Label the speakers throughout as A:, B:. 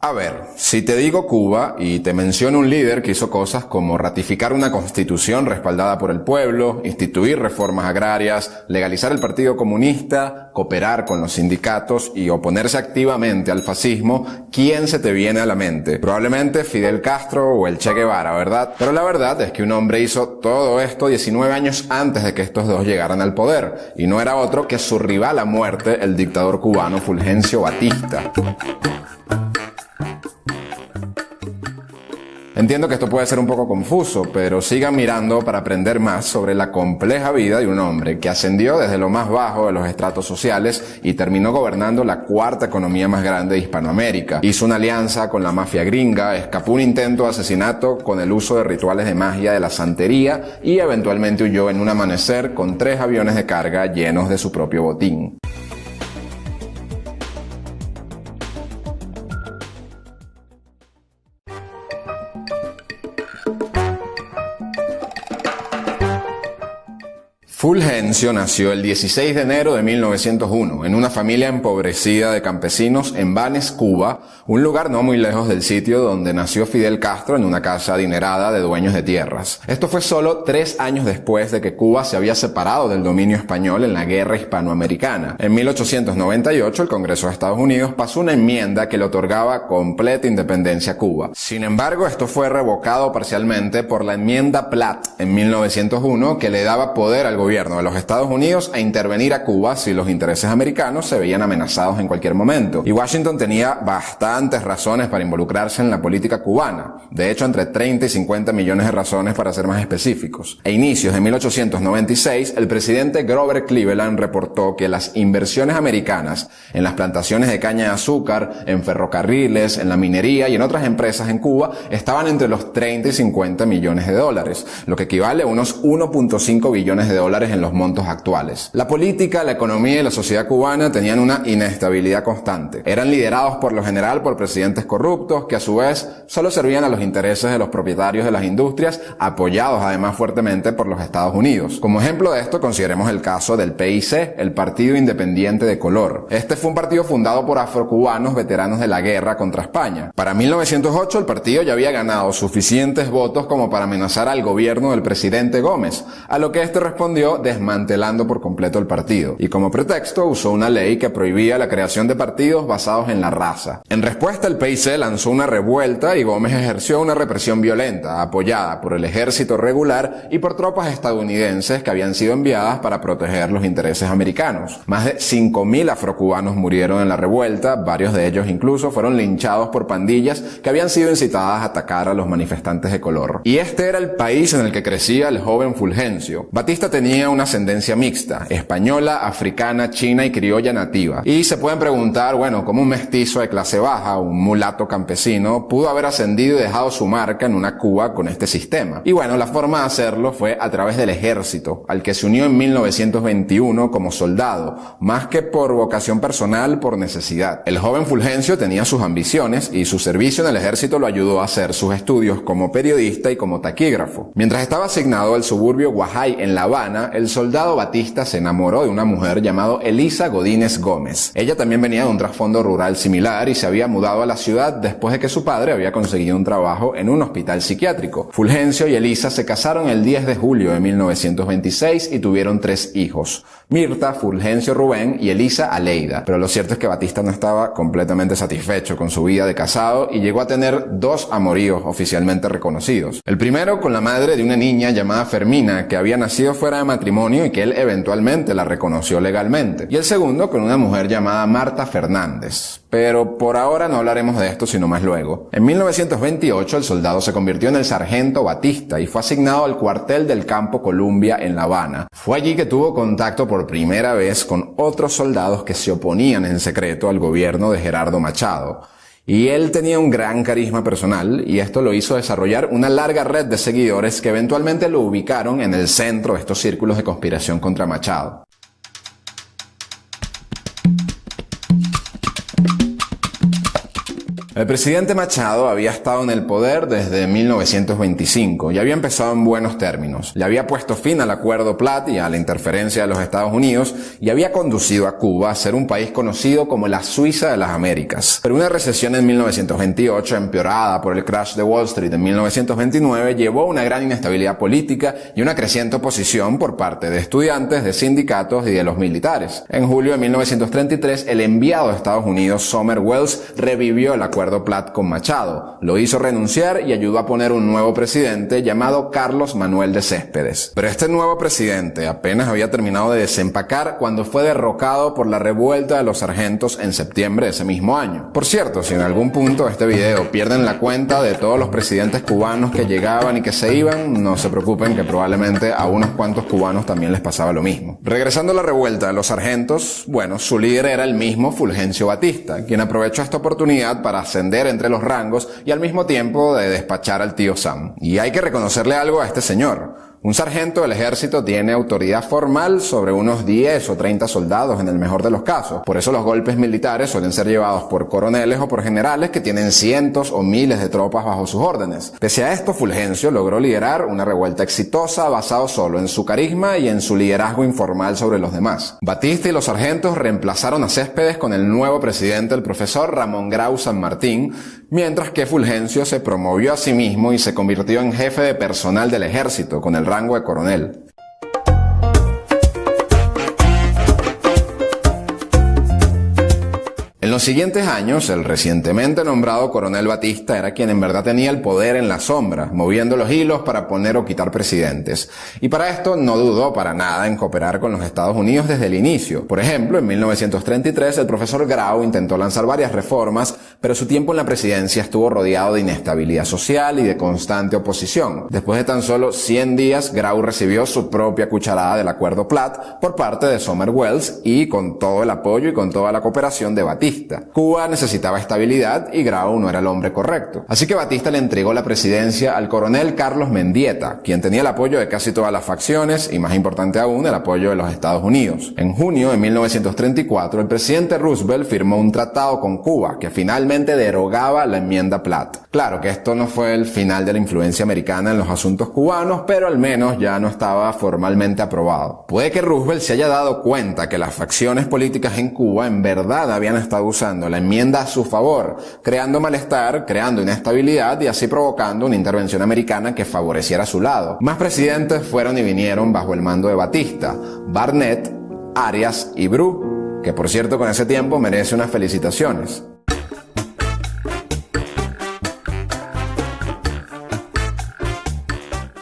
A: A ver, si te digo Cuba y te menciono un líder que hizo cosas como ratificar una constitución respaldada por el pueblo, instituir reformas agrarias, legalizar el Partido Comunista, cooperar con los sindicatos y oponerse activamente al fascismo, ¿quién se te viene a la mente? Probablemente Fidel Castro o el Che Guevara, ¿verdad? Pero la verdad es que un hombre hizo todo esto 19 años antes de que estos dos llegaran al poder, y no era otro que su rival a muerte, el dictador cubano Fulgencio Batista. Entiendo que esto puede ser un poco confuso, pero sigan mirando para aprender más sobre la compleja vida de un hombre que ascendió desde lo más bajo de los estratos sociales y terminó gobernando la cuarta economía más grande de Hispanoamérica. Hizo una alianza con la mafia gringa, escapó un intento de asesinato con el uso de rituales de magia de la santería y eventualmente huyó en un amanecer con 3 aviones de carga llenos de su propio botín. Fulgencio nació el 16 de enero de 1901 en una familia empobrecida de campesinos en Banes, Cuba, un lugar no muy lejos del sitio donde nació Fidel Castro, en una casa adinerada de dueños de tierras. Esto fue solo 3 años después de que Cuba se había separado del dominio español en la Guerra Hispanoamericana. En 1898 el Congreso de Estados Unidos pasó una enmienda que le otorgaba completa independencia a Cuba. Sin embargo, esto fue revocado parcialmente por la enmienda Platt en 1901, que le daba poder al gobierno de los Estados Unidos a intervenir a Cuba si los intereses americanos se veían amenazados en cualquier momento. Y Washington tenía bastantes razones para involucrarse en la política cubana. De hecho, entre 30 y 50 millones de razones para ser más específicos. A inicios de 1896, el presidente Grover Cleveland reportó que las inversiones americanas en las plantaciones de caña de azúcar, en ferrocarriles, en la minería y en otras empresas en Cuba estaban entre los 30 y 50 millones de dólares, lo que equivale a unos 1.5 billones de dólares en los montos actuales. La política, la economía y la sociedad cubana tenían una inestabilidad constante. Eran liderados por lo general por presidentes corruptos que a su vez solo servían a los intereses de los propietarios de las industrias, apoyados además fuertemente por los Estados Unidos. Como ejemplo de esto consideremos el caso del PIC, el Partido Independiente de Color. Este fue un partido fundado por afrocubanos veteranos de la guerra contra España. Para 1908 el partido ya había ganado suficientes votos como para amenazar al gobierno del presidente Gómez, a lo que este respondió desmantelando por completo el partido, y como pretexto usó una ley que prohibía la creación de partidos basados en la raza. En respuesta, el PIC lanzó una revuelta y Gómez ejerció una represión violenta, apoyada por el ejército regular y por tropas estadounidenses que habían sido enviadas para proteger los intereses americanos. Más de 5.000 afrocubanos murieron en la revuelta, varios de ellos incluso fueron linchados por pandillas que habían sido incitadas a atacar a los manifestantes de color. Y este era el país en el que crecía el joven Fulgencio. Batista tenía una ascendencia mixta, española, africana, china y criolla nativa. Y se pueden preguntar, bueno, ¿cómo un mestizo de clase baja, un mulato campesino, pudo haber ascendido y dejado su marca en una Cuba con este sistema? Y bueno, la forma de hacerlo fue a través del ejército, al que se unió en 1921 como soldado, más que por vocación personal, por necesidad. El joven Fulgencio tenía sus ambiciones y su servicio en el ejército lo ayudó a hacer sus estudios como periodista y como taquígrafo. Mientras estaba asignado al suburbio Guajay en La Habana, el soldado Batista se enamoró de una mujer llamada Elisa Godínez Gómez. Ella también venía de un trasfondo rural similar y se había mudado a la ciudad después de que su padre había conseguido un trabajo en un hospital psiquiátrico. Fulgencio y Elisa se casaron el 10 de julio de 1926 y tuvieron 3 hijos: Mirta, Fulgencio Rubén y Elisa Aleida. Pero lo cierto es que Batista no estaba completamente satisfecho con su vida de casado y llegó a tener 2 amoríos oficialmente reconocidos. El primero con la madre de una niña llamada Fermina, que había nacido fuera de matrimonio y que él eventualmente la reconoció legalmente. Y el segundo con una mujer llamada Marta Fernández. Pero por ahora no hablaremos de esto sino más luego. En 1928 el soldado se convirtió en el sargento Batista y fue asignado al cuartel del Campo Columbia en La Habana. Fue allí que tuvo contacto por primera vez con otros soldados que se oponían en secreto al gobierno de Gerardo Machado. Y él tenía un gran carisma personal y esto lo hizo desarrollar una larga red de seguidores que eventualmente lo ubicaron en el centro de estos círculos de conspiración contra Machado. El presidente Machado había estado en el poder desde 1925 y había empezado en buenos términos. Le había puesto fin al Acuerdo Platt y a la interferencia de los Estados Unidos y había conducido a Cuba a ser un país conocido como la Suiza de las Américas. Pero una recesión en 1928, empeorada por el crash de Wall Street en 1929, llevó a una gran inestabilidad política y una creciente oposición por parte de estudiantes, de sindicatos y de los militares. En julio de 1933, el enviado de Estados Unidos, Sumner Welles, revivió el Acuerdo Platt con Machado, lo hizo renunciar y ayudó a poner un nuevo presidente llamado Carlos Manuel de Céspedes. Pero este nuevo presidente apenas había terminado de desempacar cuando fue derrocado por la revuelta de los sargentos en septiembre de ese mismo año. Por cierto, si en algún punto de este video pierden la cuenta de todos los presidentes cubanos que llegaban y que se iban, no se preocupen que probablemente a unos cuantos cubanos también les pasaba lo mismo. Regresando a la revuelta de los sargentos, bueno, su líder era el mismo Fulgencio Batista, quien aprovechó esta oportunidad para ascender entre los rangos y al mismo tiempo de despachar al tío Sam. Y hay que reconocerle algo a este señor. Un sargento del ejército tiene autoridad formal sobre unos 10 o 30 soldados en el mejor de los casos. Por eso los golpes militares suelen ser llevados por coroneles o por generales que tienen cientos o miles de tropas bajo sus órdenes. Pese a esto, Fulgencio logró liderar una revuelta exitosa basado solo en su carisma y en su liderazgo informal sobre los demás. Batista y los sargentos reemplazaron a Céspedes con el nuevo presidente, el profesor Ramón Grau San Martín, mientras que Fulgencio se promovió a sí mismo y se convirtió en jefe de personal del ejército con el rango de coronel. En los siguientes años, el recientemente nombrado coronel Batista era quien en verdad tenía el poder en la sombra, moviendo los hilos para poner o quitar presidentes. Y para esto no dudó para nada en cooperar con los Estados Unidos desde el inicio. Por ejemplo, en 1933 el profesor Grau intentó lanzar varias reformas, pero su tiempo en la presidencia estuvo rodeado de inestabilidad social y de constante oposición. Después de tan solo 100 días, Grau recibió su propia cucharada del Acuerdo Platt por parte de Sumner Welles y con todo el apoyo y con toda la cooperación de Batista. Cuba necesitaba estabilidad y Grau no era el hombre correcto. Así que Batista le entregó la presidencia al coronel Carlos Mendieta, quien tenía el apoyo de casi todas las facciones y, más importante aún, el apoyo de los Estados Unidos. En junio de 1934, el presidente Roosevelt firmó un tratado con Cuba que finalmente derogaba la enmienda Platt. Claro que esto no fue el final de la influencia americana en los asuntos cubanos, pero al menos ya no estaba formalmente aprobado. Puede que Roosevelt se haya dado cuenta que las facciones políticas en Cuba en verdad habían estado usando la enmienda a su favor, creando malestar, creando inestabilidad y así provocando una intervención americana que favoreciera a su lado. Más presidentes fueron y vinieron bajo el mando de Batista: Barnett, Arias y Bru, que por cierto con ese tiempo merece unas felicitaciones.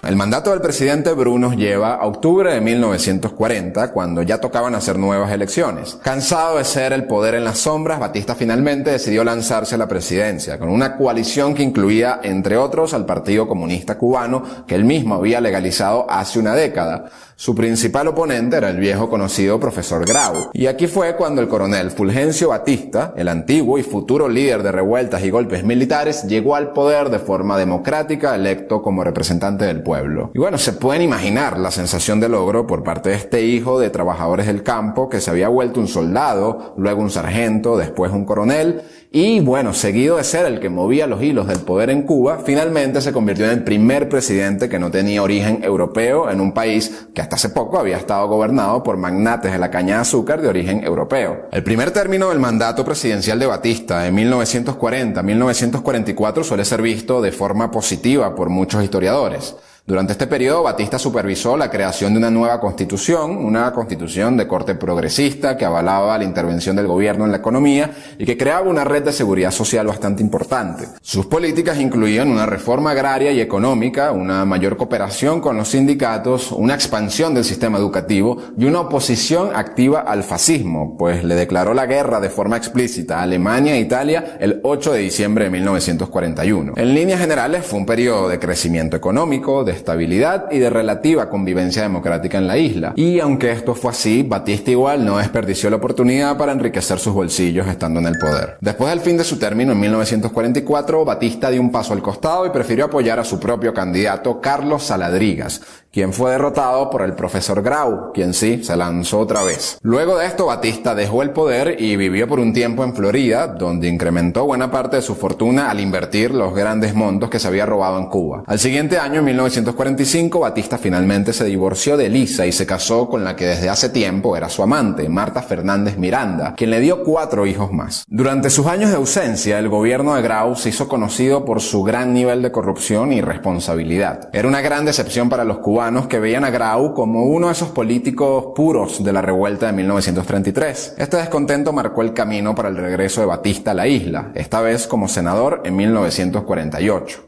A: El mandato del presidente Bru nos lleva a octubre de 1940, cuando ya tocaban hacer nuevas elecciones. Cansado de ser el poder en las sombras, Batista finalmente decidió lanzarse a la presidencia, con una coalición que incluía, entre otros, al Partido Comunista Cubano, que él mismo había legalizado hace una década. Su principal oponente era el viejo conocido profesor Grau. Y aquí fue cuando el coronel Fulgencio Batista, el antiguo y futuro líder de revueltas y golpes militares, llegó al poder de forma democrática, electo como representante del pueblo. Y bueno, se pueden imaginar la sensación de logro por parte de este hijo de trabajadores del campo que se había vuelto un soldado, luego un sargento, después un coronel, y bueno, seguido de ser el que movía los hilos del poder en Cuba, finalmente se convirtió en el primer presidente que no tenía origen europeo en un país que hasta hace poco había estado gobernado por magnates de la caña de azúcar de origen europeo. El primer término del mandato presidencial de Batista, de 1940 a 1944, suele ser visto de forma positiva por muchos historiadores. Durante este periodo, Batista supervisó la creación de una nueva constitución de corte progresista que avalaba la intervención del gobierno en la economía y que creaba una red de seguridad social bastante importante. Sus políticas incluían una reforma agraria y económica, una mayor cooperación con los sindicatos, una expansión del sistema educativo y una oposición activa al fascismo, pues le declaró la guerra de forma explícita a Alemania e Italia el 8 de diciembre de 1941. En líneas generales, fue un periodo de crecimiento económico, de estabilidad y de relativa convivencia democrática en la isla. Y aunque esto fue así, Batista igual no desperdició la oportunidad para enriquecer sus bolsillos estando en el poder. Después del fin de su término en 1944, Batista dio un paso al costado y prefirió apoyar a su propio candidato Carlos Saladrigas, quien fue derrotado por el profesor Grau, quien sí se lanzó otra vez. Luego de esto, Batista dejó el poder y vivió por un tiempo en Florida, donde incrementó buena parte de su fortuna al invertir los grandes montos que se había robado en Cuba. Al siguiente año, en 1945, Batista finalmente se divorció de Lisa y se casó con la que desde hace tiempo era su amante, Marta Fernández Miranda, quien le dio 4 hijos más. Durante sus años de ausencia, el gobierno de Grau se hizo conocido por su gran nivel de corrupción y irresponsabilidad. Era una gran decepción para los cubanos que veían a Grau como uno de esos políticos puros de la revuelta de 1933. Este descontento marcó el camino para el regreso de Batista a la isla, esta vez como senador en 1948.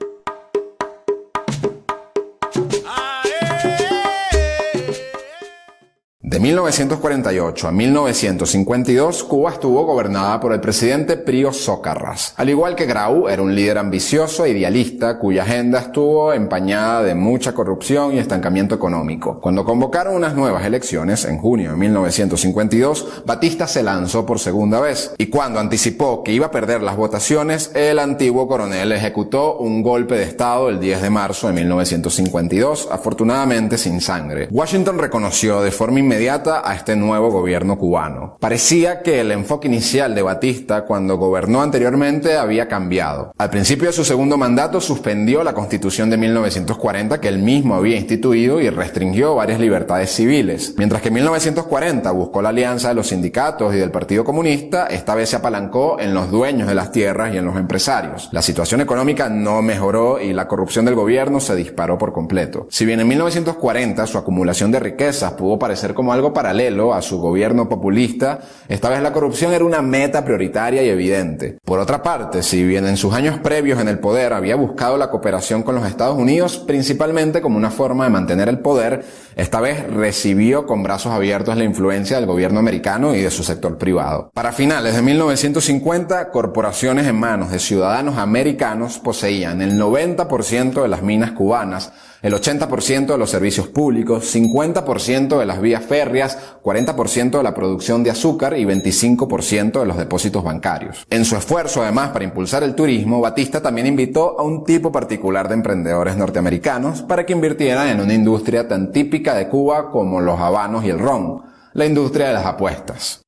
A: De 1948 a 1952, Cuba estuvo gobernada por el presidente Pío Socarrás. Al igual que Grau, era un líder ambicioso e idealista cuya agenda estuvo empañada de mucha corrupción y estancamiento económico. Cuando convocaron unas nuevas elecciones, en junio de 1952, Batista se lanzó por segunda vez. Y cuando anticipó que iba a perder las votaciones, el antiguo coronel ejecutó un golpe de estado el 10 de marzo de 1952, afortunadamente sin sangre. Washington reconoció de forma inmediata a este nuevo gobierno cubano. Parecía que el enfoque inicial de Batista cuando gobernó anteriormente había cambiado. Al principio de su segundo mandato suspendió la Constitución de 1940 que él mismo había instituido y restringió varias libertades civiles. Mientras que en 1940 buscó la alianza de los sindicatos y del Partido Comunista, esta vez se apalancó en los dueños de las tierras y en los empresarios. La situación económica no mejoró y la corrupción del gobierno se disparó por completo. Si bien en 1940 su acumulación de riquezas pudo parecer como algo paralelo a su gobierno populista, esta vez la corrupción era una meta prioritaria y evidente. Por otra parte, si bien en sus años previos en el poder había buscado la cooperación con los Estados Unidos, principalmente como una forma de mantener el poder, esta vez recibió con brazos abiertos la influencia del gobierno americano y de su sector privado. Para finales de 1950, corporaciones en manos de ciudadanos americanos poseían el 90% de las minas cubanas, el 80% de los servicios públicos, 50% de las vías férreas, 40% de la producción de azúcar y 25% de los depósitos bancarios. En su esfuerzo, además, para impulsar el turismo, Batista también invitó a un tipo particular de emprendedores norteamericanos para que invirtieran en una industria tan típica de Cuba como los habanos y el ron, la industria de las apuestas.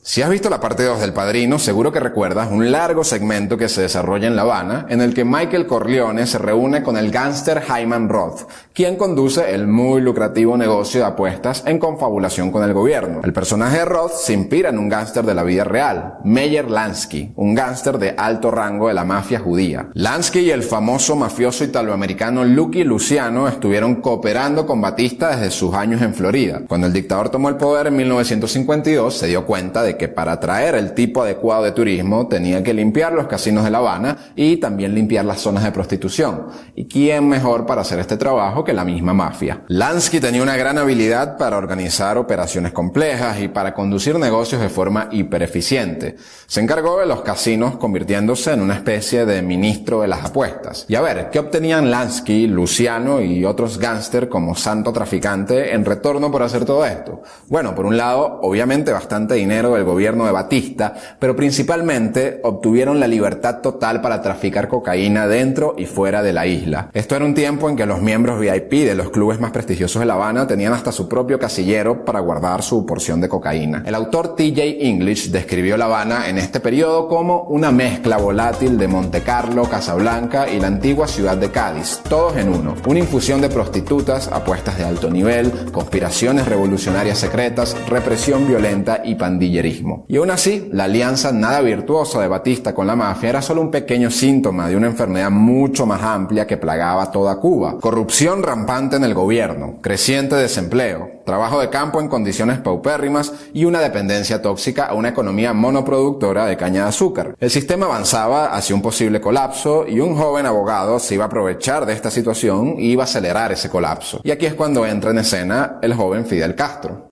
A: Si has visto la parte 2 del Padrino, seguro que recuerdas un largo segmento que se desarrolla en La Habana, en el que Michael Corleone se reúne con el gángster Hyman Roth, quien conduce el muy lucrativo negocio de apuestas en confabulación con el gobierno. El personaje de Roth se inspira en un gángster de la vida real, Meyer Lansky, un gángster de alto rango de la mafia judía. Lansky y el famoso mafioso italoamericano Lucky Luciano estuvieron cooperando con Batista desde sus años en Florida. Cuando el dictador tomó el poder en 1952, se dio cuenta de que para atraer el tipo adecuado de turismo tenía que limpiar los casinos de La Habana y también limpiar las zonas de prostitución. ¿Y quién mejor para hacer este trabajo que la misma mafia? Lansky tenía una gran habilidad para organizar operaciones complejas y para conducir negocios de forma hipereficiente. Se encargó de los casinos convirtiéndose en una especie de ministro de las apuestas. Y a ver, ¿qué obtenían Lansky, Luciano y otros gángster como santo traficante en retorno por hacer todo esto? Bueno, por un lado, obviamente bastante dinero del gobierno de Batista, pero principalmente obtuvieron la libertad total para traficar cocaína dentro y fuera de la isla. Esto era un tiempo en que los miembros VIP de los clubes más prestigiosos de La Habana tenían hasta su propio casillero para guardar su porción de cocaína. El autor T.J. English describió La Habana en este periodo como una mezcla volátil de Monte Carlo, Casablanca y la antigua ciudad de Cádiz, todos en uno. Una infusión de prostitutas, apuestas de alto nivel, conspiraciones revolucionarias secretas, represión violenta y pandillerismo. Y aún así, la alianza nada virtuosa de Batista con la mafia era solo un pequeño síntoma de una enfermedad mucho más amplia que plagaba toda Cuba. Corrupción rampante en el gobierno, creciente desempleo, trabajo de campo en condiciones paupérrimas y una dependencia tóxica a una economía monoproductora de caña de azúcar. El sistema avanzaba hacia un posible colapso y un joven abogado se iba a aprovechar de esta situación y iba a acelerar ese colapso. Y aquí es cuando entra en escena el joven Fidel Castro.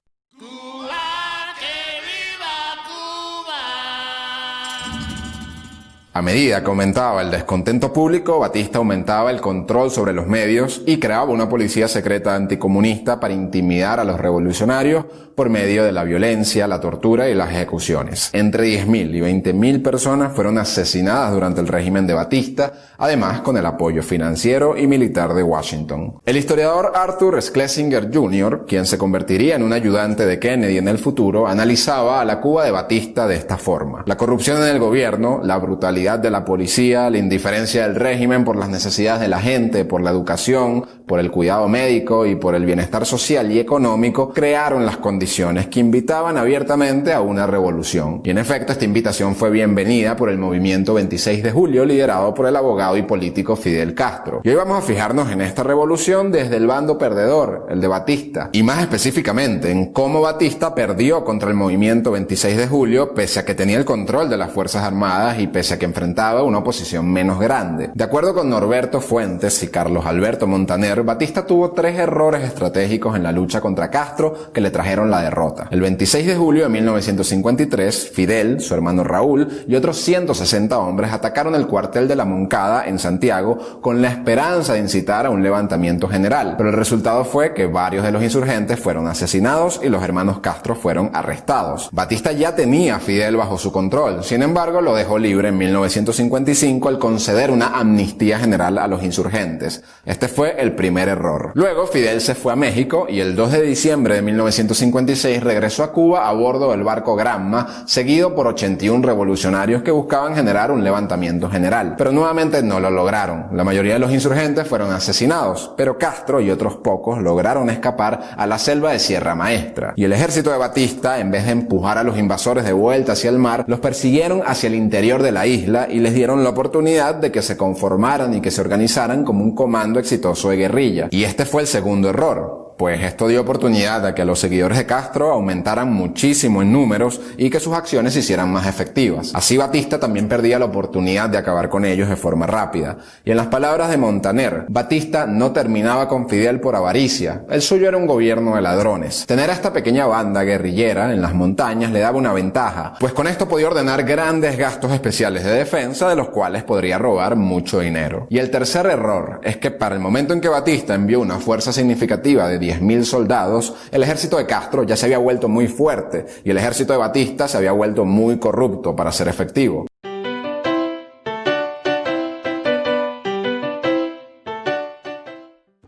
A: A medida que aumentaba el descontento público, Batista aumentaba el control sobre los medios y creaba una policía secreta anticomunista para intimidar a los revolucionarios por medio de la violencia, la tortura y las ejecuciones. Entre 10.000 y 20.000 personas fueron asesinadas durante el régimen de Batista, además con el apoyo financiero y militar de Washington. El historiador Arthur Schlesinger Jr., quien se convertiría en un ayudante de Kennedy en el futuro, analizaba a la Cuba de Batista de esta forma: la corrupción en el gobierno, la brutalidad de la policía, la indiferencia del régimen por las necesidades de la gente, por la educación, por el cuidado médico y por el bienestar social y económico, crearon las condiciones que invitaban abiertamente a una revolución. Y en efecto, esta invitación fue bienvenida por el movimiento 26 de julio, liderado por el abogado y político Fidel Castro. Y hoy vamos a fijarnos en esta revolución desde el bando perdedor, el de Batista, y más específicamente en cómo Batista perdió contra el movimiento 26 de julio, pese a que tenía el control de las Fuerzas Armadas y pese a que enfrentaba una oposición menos grande. De acuerdo con Norberto Fuentes y Carlos Alberto Montaner, Batista tuvo 3 errores estratégicos en la lucha contra Castro que le trajeron la derrota. El 26 de julio de 1953, Fidel, su hermano Raúl y otros 160 hombres atacaron el cuartel de la Moncada en Santiago con la esperanza de incitar a un levantamiento general, pero el resultado fue que varios de los insurgentes fueron asesinados y los hermanos Castro fueron arrestados. Batista ya tenía a Fidel bajo su control, sin embargo lo dejó libre en 1955 al conceder una amnistía general a los insurgentes. Este fue el primer error. Luego Fidel se fue a México y el 2 de diciembre de 1956 regresó a Cuba a bordo del barco Granma, seguido por 81 revolucionarios que buscaban generar un levantamiento general. Pero nuevamente no lo lograron. La mayoría de los insurgentes fueron asesinados, pero Castro y otros pocos lograron escapar a la selva de Sierra Maestra. Y el ejército de Batista, en vez de empujar a los invasores de vuelta hacia el mar, los persiguieron hacia el interior de la isla y les dieron la oportunidad de que se conformaran y que se organizaran como un comando exitoso de guerrilla. Y este fue el segundo error, pues esto dio oportunidad a que los seguidores de Castro aumentaran muchísimo en números y que sus acciones se hicieran más efectivas. Así Batista también perdía la oportunidad de acabar con ellos de forma rápida. Y en las palabras de Montaner, Batista no terminaba con Fidel por avaricia, el suyo era un gobierno de ladrones. Tener a esta pequeña banda guerrillera en las montañas le daba una ventaja, pues con esto podía ordenar grandes gastos especiales de defensa de los cuales podría robar mucho dinero. Y el tercer error es que para el momento en que Batista envió una fuerza significativa de 10.000 soldados, el ejército de Castro ya se había vuelto muy fuerte y el ejército de Batista se había vuelto muy corrupto para ser efectivo.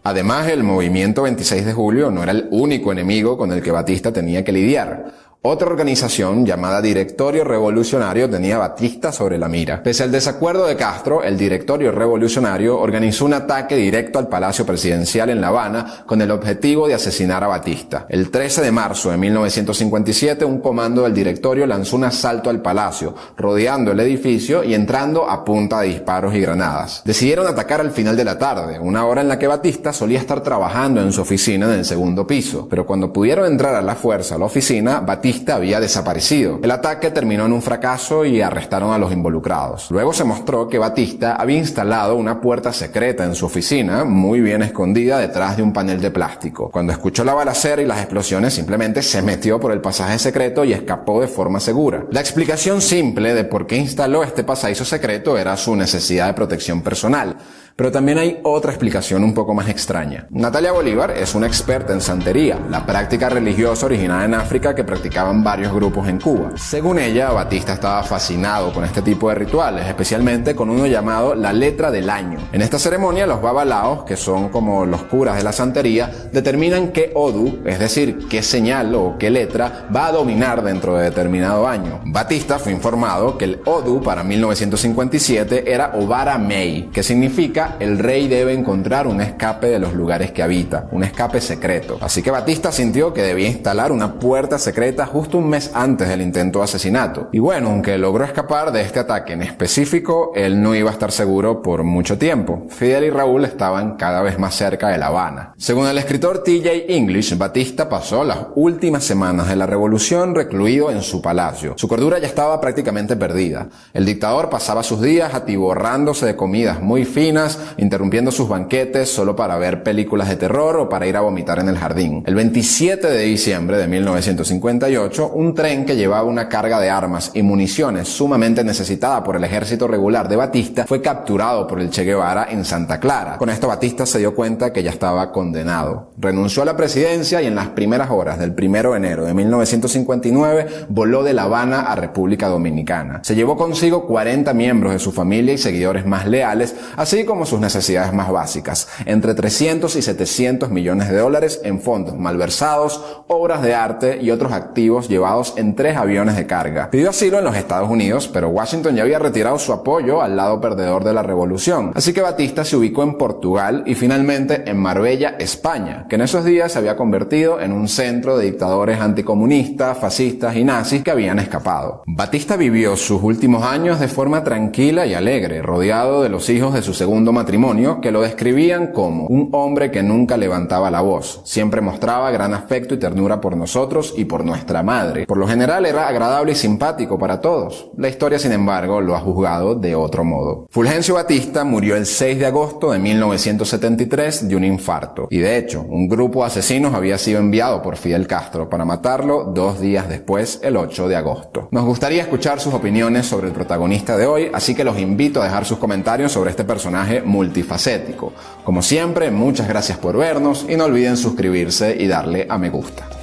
A: Además, el movimiento 26 de julio no era el único enemigo con el que Batista tenía que lidiar. Otra organización llamada Directorio Revolucionario tenía a Batista sobre la mira. Pese al desacuerdo de Castro, el Directorio Revolucionario organizó un ataque directo al Palacio Presidencial en La Habana con el objetivo de asesinar a Batista. El 13 de marzo de 1957, un comando del Directorio lanzó un asalto al palacio, rodeando el edificio y entrando a punta de disparos y granadas. Decidieron atacar al final de la tarde, una hora en la que Batista solía estar trabajando en su oficina en el segundo piso, pero cuando pudieron entrar a la fuerza a la oficina, Batista había desaparecido. El ataque terminó en un fracaso y arrestaron a los involucrados. Luego se mostró que Batista había instalado una puerta secreta en su oficina, muy bien escondida detrás de un panel de plástico. Cuando escuchó la balacera y las explosiones, simplemente se metió por el pasaje secreto y escapó de forma segura. La explicación simple de por qué instaló este pasadizo secreto era su necesidad de protección personal. Pero también hay otra explicación un poco más extraña. Natalia Bolívar es una experta en santería, la práctica religiosa originada en África que practicaban varios grupos en Cuba. Según ella, Batista estaba fascinado con este tipo de rituales, especialmente con uno llamado la letra del año. En esta ceremonia, los babalaos, que son como los curas de la santería, determinan qué odu, es decir, qué señal o qué letra va a dominar dentro de determinado año. Batista fue informado que el odu para 1957 era Obara May, que significa el rey debe encontrar un escape de los lugares que habita, un escape secreto. Así que Batista sintió que debía instalar una puerta secreta justo un mes antes del intento de asesinato. Y bueno, aunque logró escapar de este ataque en específico, él no iba a estar seguro por mucho tiempo. Fidel y Raúl estaban cada vez más cerca de La Habana. Según el escritor T.J. English, Batista pasó las últimas semanas de la revolución recluido en su palacio. Su cordura ya estaba prácticamente perdida. El dictador pasaba sus días atiborrándose de comidas muy finas semanas, interrumpiendo sus banquetes solo para ver películas de terror o para ir a vomitar en el jardín. El 27 de diciembre de 1958, un tren que llevaba una carga de armas y municiones sumamente necesitada por el ejército regular de Batista fue capturado por el Che Guevara en Santa Clara. Con esto Batista se dio cuenta que ya estaba condenado. Renunció a la presidencia y en las primeras horas del 1 de enero de 1959 voló de La Habana a República Dominicana. Se llevó consigo 40 miembros de su familia y seguidores más leales, así como sus necesidades más básicas, entre 300 y 700 millones de dólares en fondos malversados, obras de arte y otros activos llevados en 3 aviones de carga. Pidió asilo en los Estados Unidos, pero Washington ya había retirado su apoyo al lado perdedor de la revolución, así que Batista se ubicó en Portugal y finalmente en Marbella, España, que en esos días se había convertido en un centro de dictadores anticomunistas, fascistas y nazis que habían escapado. Batista vivió sus últimos años de forma tranquila y alegre, rodeado de los hijos de su segundo matrimonio, que lo describían como un hombre que nunca levantaba la voz, siempre mostraba gran afecto y ternura por nosotros y por nuestra madre. Por lo general era agradable y simpático para todos. La historia, sin embargo, lo ha juzgado de otro modo. Fulgencio Batista murió el 6 de agosto de 1973 de un infarto, y de hecho, un grupo de asesinos había sido enviado por Fidel Castro para matarlo 2 días después, el 8 de agosto. Nos gustaría escuchar sus opiniones sobre el protagonista de hoy, así que los invito a dejar sus comentarios sobre este personaje multifacético. Como siempre, muchas gracias por vernos y no olviden suscribirse y darle a me gusta.